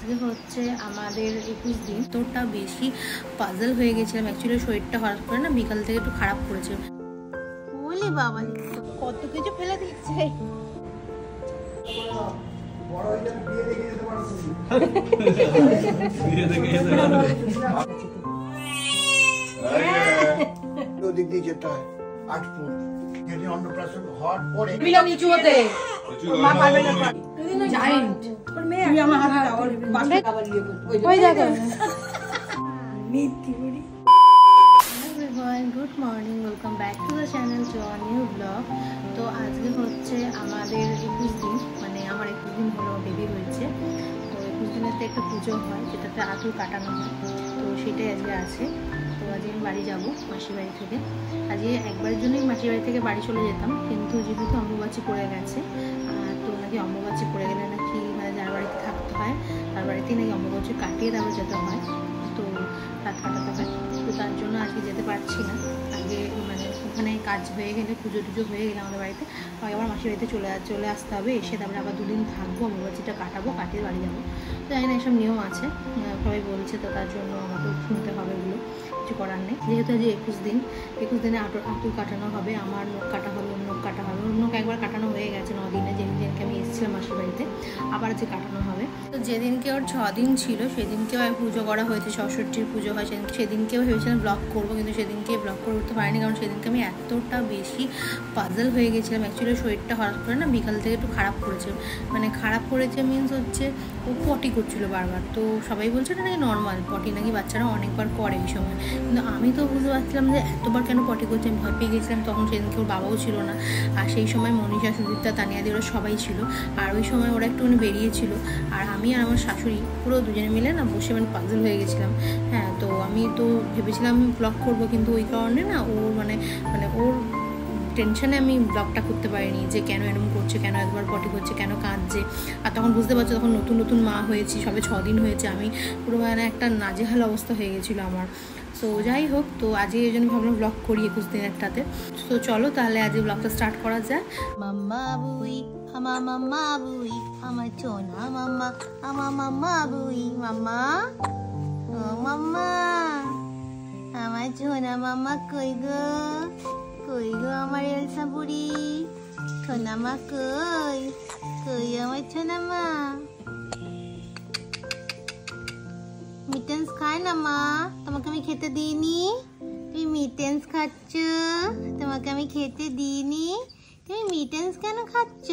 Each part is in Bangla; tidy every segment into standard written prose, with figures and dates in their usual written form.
আজকে হচ্ছে আমাদের 21 দিন। তোরটা বেশি পাজল হয়ে গেছিলাম অ্যাকচুয়ালি, শরীরটা হঠাৎ করে না বিকাল থেকে একটু খারাপ করেছে। বলি বাবা কত কিছু ফেলে দিচ্ছে। ওদিক দিয়ে যেতে হয় 8 ফুট। যদি অন্নপ্রাশন হওয়ার পরে নিচু হতে মা পারবে না, জায়ান্ট ওর মেয়ে তুই আমার হাতে দাও, ওর বাসে খাবার নিয়ে ওই দেখো মিথ্যি বলি। Good morning, welcome back to the channel to a new blog. তো আজকে হচ্ছে আমাদের 21 দিন, মানে আমার 21 দিন হলো বেবি হয়েছে। তো 21 দিনেতে একটা পুজো হয় যেটাতে আঁতুর কাটানো হয়, তো সেটাই আজকে আছে। তো আজকে আমি বাড়ি যাবো মাসির বাড়ি থেকে। আজকে একবারের জন্যই মাসির বাড়ি থেকে বাড়ি চলে যেতাম, কিন্তু যেহেতু অম্বুবাচী পড়ে গেছে, তো নাকি অম্বুবাচী পড়ে গেলে নাকি মানে যার বাড়িতে থাকতে হয় তার বাড়িতেই নাকি অম্বুবাচী কাটিয়ে তারপর যেতে হয়, তো রাত কাটাতে হয়। তো তার জন্য আজকে যেতে পারছি না। আগে মানে ওখানে কাজ হয়ে গেলে, পুজো টুজো হয়ে গেলে আমাদের বাড়িতে আবার মাসির বাড়িতে চলে আসতে হবে। এসে তারপরে আবার 2 দিন থাকবো, অম্বুবাচীটা কাটাবো, কাটিয়ে বাড়ি যাবো। তো জানি না এসব নিয়ম আছে, সবাই বলছে, তো তার জন্য আমাকে শুনতে হবে, এগুলো কিছু করার নেই। যেহেতু আজ 21 দিনে আঁতুর কাটানো হবে, আমার নখ কাটা হবে, ওর নখ কাটা হবে। ওর নখ একবার কাটানো হয়ে গেছে 9 দিনে, যেদিনকে আমি এসেছিলাম মাসির বাড়িতে, আবার আজকে কাটানো হবে। তো যেদিনকে ওর 6 দিন ছিল সেদিনকেও পুজো করা হয়েছে, সরস্বতীর পুজো হয় সেদিনকেও ভেবেছিলাম ব্লগ করবো, কিন্তু সেদিনকে ব্লগ করতে পারিনি, কারণ সেদিনকে আমি এতটা বেশি পাজল হয়ে গেছিলাম অ্যাকচুয়ালি, শরীরটা হঠাৎ করে না বিকাল থেকে একটু খারাপ করেছে। মানে খারাপ করেছে মিনস হচ্ছে ও পটি করছিল বারবার। তো সবাই বলছে না নাকি নর্মাল পটি, নাকি বাচ্চারা অনেকবার করে এই সময়, কিন্তু আমি তো বুঝতে পারছিলাম যে এতবার কেন পটি করছে। আমি ভয় পেয়ে গেছিলাম। তখন সেদিনকে ওর বাবাও ছিল না, আর সেই সময় মনীষা, সুদীপ্তা, তানিয়াদি ওরা সবাই ছিল, আর ওই সময় ওরা একটুখানি বেরিয়েছিল, আর আমি আর আমার শাশুড়ি পুরো দুজনে মিলে না বসে মানে পাজল হয়ে গেছিলাম। হ্যাঁ, তো আমি তো ভেবেছিলাম ব্লগ করবো, কিন্তু ওই কারণে না ওর মানে ওর টেনশনে আমি ব্লগটা করতে পারিনি, যে কেন এরকম করছে, কেন একবার পটি করছে, কেন কাঁদছে। আর তখন বুঝতে পারছো, তখন নতুন নতুন মা হয়েছি, সবে 6 দিন হয়েছে। আমি পুরো মানে একটা নাজেহাল অবস্থা হয়ে গেছিলো আমার। তো যাই হোক, তো আজকে এই জন্য ভাবলাম ব্লগ করি 21 দিনেরটাতে। তো চলো তাহলে আজকে ব্লগটা স্টার্ট করা যায়। মাম্মা বুই, আমার মাম্মা বুই, আমার সোনা মাম্মা, আমার মাম্মা বুই, মাম্মা ও মাম্মা, আমার সোনা মাম্মা কই গো, কই গো আমার এলসা বুড়ি, সোনা মা কই, কই আমার সোনা মা। মিটেন্স খায় না মা, তোমাকে আমি খেতে দিইনি, তুমি মিটেন্স খাচ্ছ, তোমাকে আমি খেতে দিইনি, তুমি মিটেন্স কেন খাচ্ছ?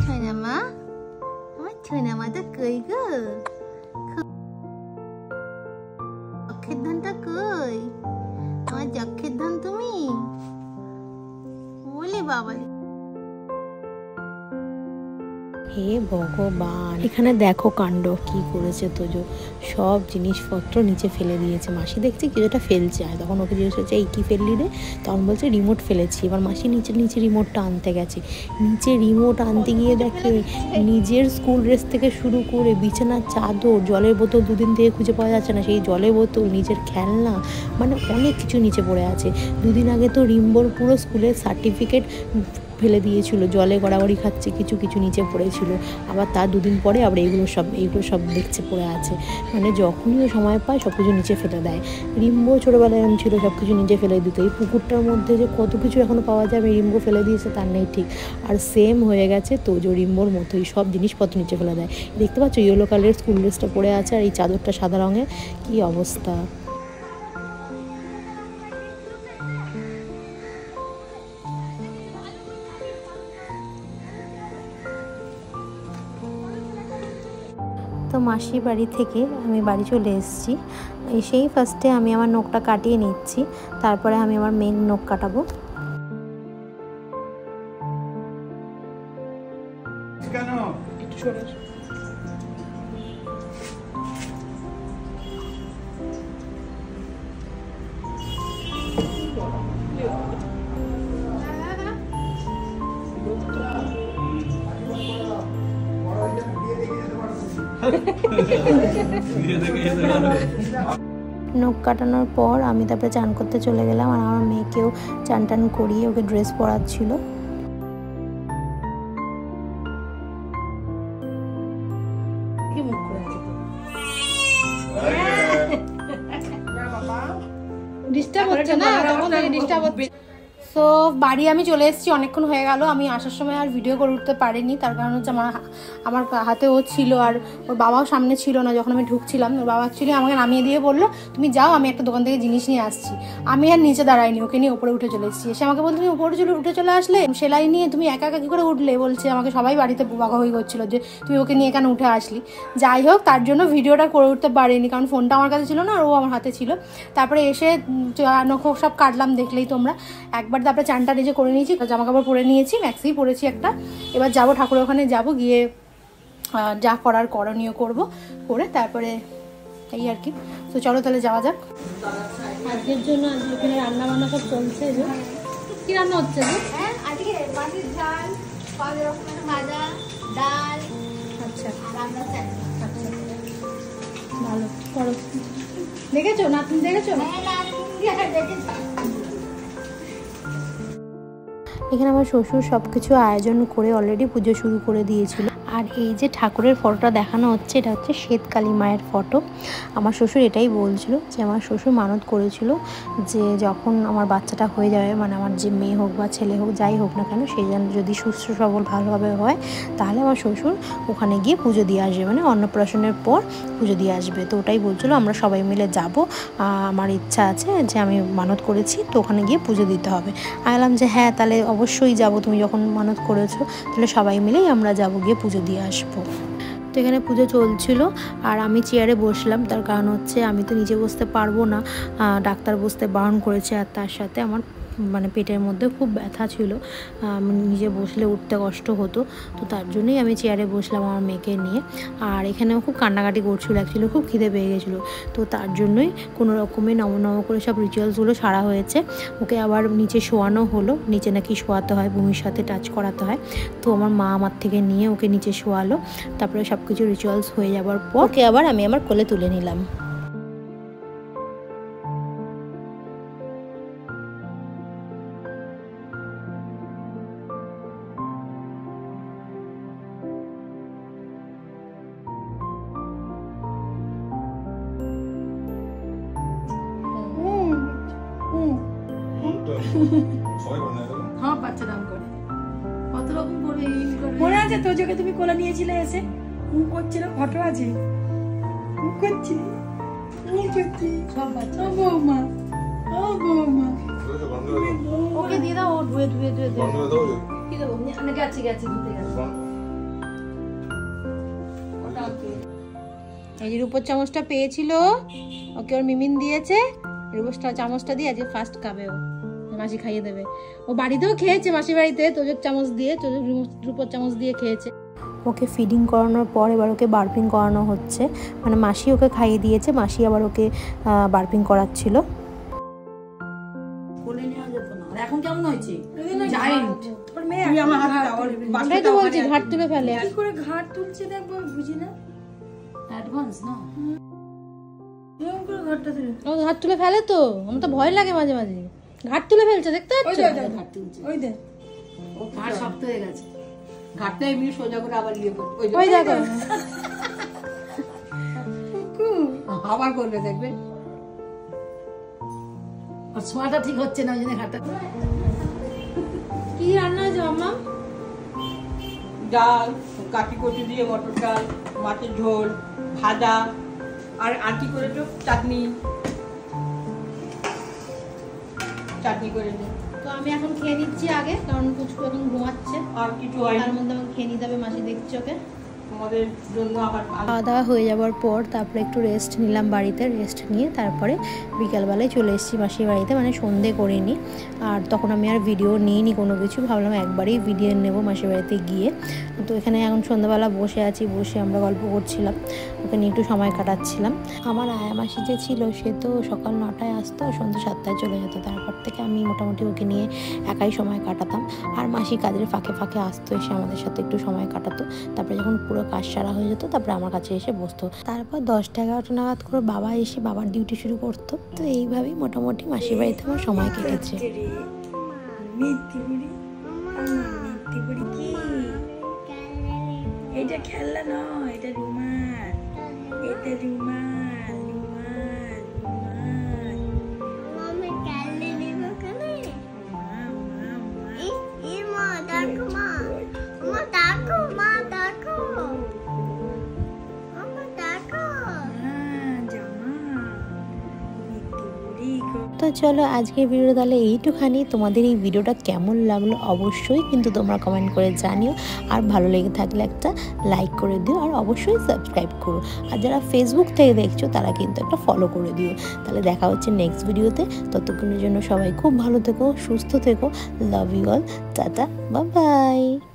সোনা মা, আমার সোনা মা তো কই গো, যক্ষের ধানটা কই, আমার যক্ষের ধান তুমি, বলি বাবা। হে ভগবান, এখানে দেখো কাণ্ড কি করেছে তোজো, সব জিনিসপত্র নিচে ফেলে দিয়েছে। মাসি দেখছে কিছুটা ফেলছে, আর তখন ওকে জিজ্ঞেস করছে এই কি ফেললি রে, তখন বলছে রিমোট ফেলেছি। এবার মাসি নিচে রিমোটটা আনতে গেছে, নিচে রিমোট আনতে গিয়ে দেখে নিজের স্কুল ড্রেস থেকে শুরু করে বিছানার চাদর, জলের বোতল 2 দিন থেকে খুঁজে পাওয়া যাচ্ছে না, সেই জলের বোতল, নিজের খেলনা, মানে অনেক কিছু নিচে পড়ে আছে। 2 দিন আগে তো রিম্বোর পুরো স্কুলের সার্টিফিকেট ফেলে দিয়েছিল, জলে গড়াগড়ি খাচ্ছে, কিছু নিচে পড়েছিল। আবার তার 2 দিন পরে আবার এইগুলো সব দেখছে পড়ে আছে। মানে যখনই ও সময় পায় সব কিছু নিচে ফেলে দেয়। রিম্বো ছোটোবেলায় এরকম ছিল, সব কিছু নিচে ফেলে দিত। এই পুকুরটার মধ্যে যে কত কিছু এখনও পাওয়া যাবে, রিম্বো ফেলে দিয়েছে তার নেই ঠিক। আর সেম হয়ে গেছে তোজো রিম্বোর মতোই, সব জিনিসপত্র নিচে ফেলে দেয়। দেখতে পাচ্ছ ইয়েলো কালারের স্কুল ড্রেসটা পরে আছে, আর এই চাদরটা সাদা রঙের, কি অবস্থা। তো মাসির বাড়ি থেকে আমি বাড়ি চলে এসেছি। এসেই ফার্স্টে আমি আমার নখটা কাটিয়ে নিচ্ছি, তারপরে আমি আমার মেন নখ কাটাবো। নখ কাটানোর পর আমি তারপরে চান করতে চলে গেলাম, আর আমার মেয়েকেও চান টান করিয়ে ওকে ড্রেস পরাচ্ছিল। ডিস্টার্ব হচ্ছে না, তখন থেকে ডিস্টার্ব হচ্ছে। সো বাড়ি আমি চলে এসেছি, অনেকক্ষণ হয়ে গেল। আমি আসার সময় আর ভিডিও করে উঠতে পারিনি, তার কারণ হচ্ছে আমার হাতে ও ছিল আর ওর বাবাও সামনে ছিল না যখন আমি ঢুকছিলাম। ওর বাবা অ্যাকচুয়ালি আমাকে নামিয়ে দিয়ে বললো তুমি যাও, আমি একটা দোকান থেকে জিনিস নিয়ে আসছি। আমি আর নিচে দাঁড়াইনি, ওকে নিয়ে উপরে উঠে চলে এসেছি। এসে আমাকে বলতো তুমি উপরে উঠে চলে আসলে, সেলাই নিয়ে তুমি একা একা কী করে উঠলে, বলছে। আমাকে সবাই বাড়িতে বাগাবাগি করছিল যে তুমি ওকে নিয়ে কেন উঠে আসলি। যাই হোক, তার জন্য ভিডিওটা করে উঠতে পারিনি, কারণ ফোনটা আমার কাছে ছিল না আর ও আমার হাতে ছিল। তারপরে এসে নখ সব কাটলাম, দেখলেই তোমরা একবার। তারপরে চানটা নিজে করে নিয়েছি, জামা কাপড় পরে নিয়েছি, ম্যাক্সি পরেছি একটা। এবার যাবো ঠাকুরের ওখানে, যাবো গিয়ে যা করার করণীয় করবো, করে তারপরে এই আর কি। তো চলো তাহলে যাওয়া যাক। আজকের জন্য আজকে এখানে রান্না বান্না সব চলছে। কি রান্না হচ্ছে? আজকে মাছের ঝাল, 5 রকমের ভাজা, ডাল, আচ্ছা আর আমরা চাটনি। আচ্ছা, ভালো করো। দেখেছো না, তুমি দেখেছো? হ্যাঁ না, তুমি দেখেছো? এখানে আমার শ্বশুর সব কিছু আয়োজন করে অলরেডি পুজো শুরু করে দিয়েছিল। আর এই যে ঠাকুরের ফটোটা দেখানো হচ্ছে, এটা হচ্ছে শ্বেতকালী মায়ের ফটো। আমার শ্বশুর এটাই বলছিল যে আমার শ্বশুর মানত করেছিল যে যখন আমার বাচ্চাটা হয়ে যাবে, মানে আমার যে মেয়ে হোক বা ছেলে হোক, যাই হোক না কেন, সেই জন্য যদি সুস্থ সবল ভালোভাবে হয়, তাহলে আমার শ্বশুর ওখানে গিয়ে পুজো দিয়ে আসবে, মানে অন্নপ্রাশনের পর পুজো দিয়ে আসবে। তো ওটাই বলছিল আমরা সবাই মিলে যাব, আমার ইচ্ছা আছে যে আমি মানত করেছি, তো ওখানে গিয়ে পুজো দিতে হবে। আমি বললাম যে হ্যাঁ তাহলে অবশ্যই যাব, তুমি যখন মানত করেছো তাহলে সবাই মিলেই আমরা যাব, গিয়ে পুজো দিয়ে আসবো। তো এখানে পুজো চলছিল আর আমি চেয়ারে বসলাম, তার কারণ হচ্ছে আমি তো নিচে বসতে পারবো না, ডাক্তার বসতে বারণ করেছে। আর তার সাথে আমার মানে পেটের মধ্যে খুব ব্যথা ছিল, নিজে বসলে উঠতে কষ্ট হতো। তো তার জন্যই আমি চেয়ারে বসলাম আমার মেয়েকে নিয়ে। আর এখানেও খুব কান্নাকাটি করছিল, অ্যাকচুয়ালি খুব খিদে পেয়ে গেছিলো। তো তার জন্যই কোনো রকমে নম করে সব রিচুয়ালসগুলো সারা হয়েছে। ওকে আবার নিচে শোয়ানো হলো, নিচে নাকি শোয়াতে হয়, ভূমির সাথে টাচ করাতে হয়। তো আমার মা আমার থেকে নিয়ে ওকে নিচে শোয়ালো। তারপরে সব কিছু রিচুয়ালস হয়ে যাওয়ার পর ওকে আবার আমি আমার কোলে তুলে নিলাম। হ্যাঁ, বাচ্চা নাম করে কত রকম করে মনে আছে তো, যে তুমি কোলে নিয়েছিলে, এসে করছিল, ফটো আছে, করছি সব বাচ্চা। বৌমা, ও বৌমা, ওকে দিয়ে দাও, ও ধুয়ে ধুয়ে ধুয়ে ধুয়ে কি দেবো? গেছি ধুতে গেছি। এই যে রূপোর চামচটা পেয়েছিল, ওকে ওর মিমিন দিয়েছে। রূপোর চামচটা দিয়ে আজকে ফার্স্ট খাবে ও, মাসি খাইয়ে দেবে। ও বাড়িতেও খেয়েছে, মাসির বাড়িতে তোজোর চামচ দিয়ে, রূপোর চামচ দিয়ে খেয়েছে। ওকে ফিডিং করানোর পর এবার ওকে বার্পিং করানো হচ্ছে, মানে মাসি ওকে খাইয়ে দিয়েছে, মাসি আবার ওকে বার্পিং করাচ্ছিল। কোলে নেওয়া যেত না। আর এখন কেমন হয়েছে? জায়েন্ট। তোর মেয়ে তুই আমার হাত দাও, আমরাই তো বলছি ঘাট তুলে ফেলে। কি করে ঘাট তুলছে দেখবো, বুঝি না। অ্যাডভান্স না, এরকম করে ঘাটটা তুলে, ও ঘাট তুলে ফেলে তো, আমার তো ভয় লাগে মাঝে মাঝে। ঘাট তুলে ফেলছে, দেখতে পাচ্ছ? ঘাট তুলছে, ওই দেখ, ও ঘাট শক্ত হয়ে গেছে। ঘাটটা এমনি সোজা করে আবার ইয়ে করবে, ওই দেখো আবার করবে, দেখবে আর ছোঁয়াটা ঠিক হচ্ছে না, ওই জন্য ঘাটটা। কি রান্না হয়েছে মাম্মা? ডাল, কাটি কচু দিয়ে মটর ডাল, মাছের ঝোল, ভাজা, আর কি করে তো চাটনি করে নে। তো আমি এখন খেয়ে নিচ্ছি আগে, কারণ পুচকু এখন ঘুমাচ্ছে। আর কিছু হয় তার মধ্যে আমাকে খেয়ে নিতে হবে, মাসি দেখছি ওকে। আমাদের জন্য আবার খাওয়া দাওয়া হয়ে যাওয়ার পর তারপরে একটু রেস্ট নিলাম বাড়িতে। রেস্ট নিয়ে তারপরে বিকালবেলায় চলে এসেছি মাসির বাড়িতে, মানে সন্ধে করিনি। আর তখন আমি আর ভিডিও নিইনি কোনো কিছু, ভাবলাম একবারেই ভিডিও নেব মাসির বাড়িতে গিয়ে। তো এখানে এখন সন্ধ্যাবেলা বসে আছি, বসে আমরা গল্প করছিলাম, ওকে নিয়ে একটু সময় কাটাচ্ছিলাম। আমার আয়া মাসি যে ছিল সে তো সকাল 9টায় আসতো, সন্ধ্যে 7টায় চলে যেত। তারপর থেকে আমি মোটামুটি ওকে নিয়ে একাই সময় কাটাতাম। আর মাসি কাজের ফাঁকে ফাঁকে আসতো, এসে আমাদের সাথে একটু সময় কাটাতো। তারপরে যখন পুরো কাজ সারা হয়ে যেত তারপরে আমার কাছে এসে বসতো। তারপর 10টা-11টা নাগাদ করে বাবা এসে বাবার ডিউটি শুরু করতো। তো এইভাবেই মোটামুটি মাসির বাড়িতে আমার সময় কেটেছে। এটা খেলনা নয়, এটা রুমাল, এটা রুমাল, রুমাল, রুমাল। তো চলো আজকের ভিডিও তাহলে এইটুখানি। তোমাদের এই ভিডিওটা কেমন লাগলো অবশ্যই কিন্তু তোমরা কমেন্ট করে জানিও, আর ভালো লেগে থাকলে একটা লাইক করে দিও, আর অবশ্যই সাবস্ক্রাইব করো। আর যারা ফেসবুক থেকে দেখছো তারা কিন্তু একটা ফলো করে দিও। তাহলে দেখা হচ্ছে নেক্সট ভিডিওতে। ততক্ষণের জন্য সবাই খুব ভালো থেকো, সুস্থ থেকো। Love you all, tata, bye by.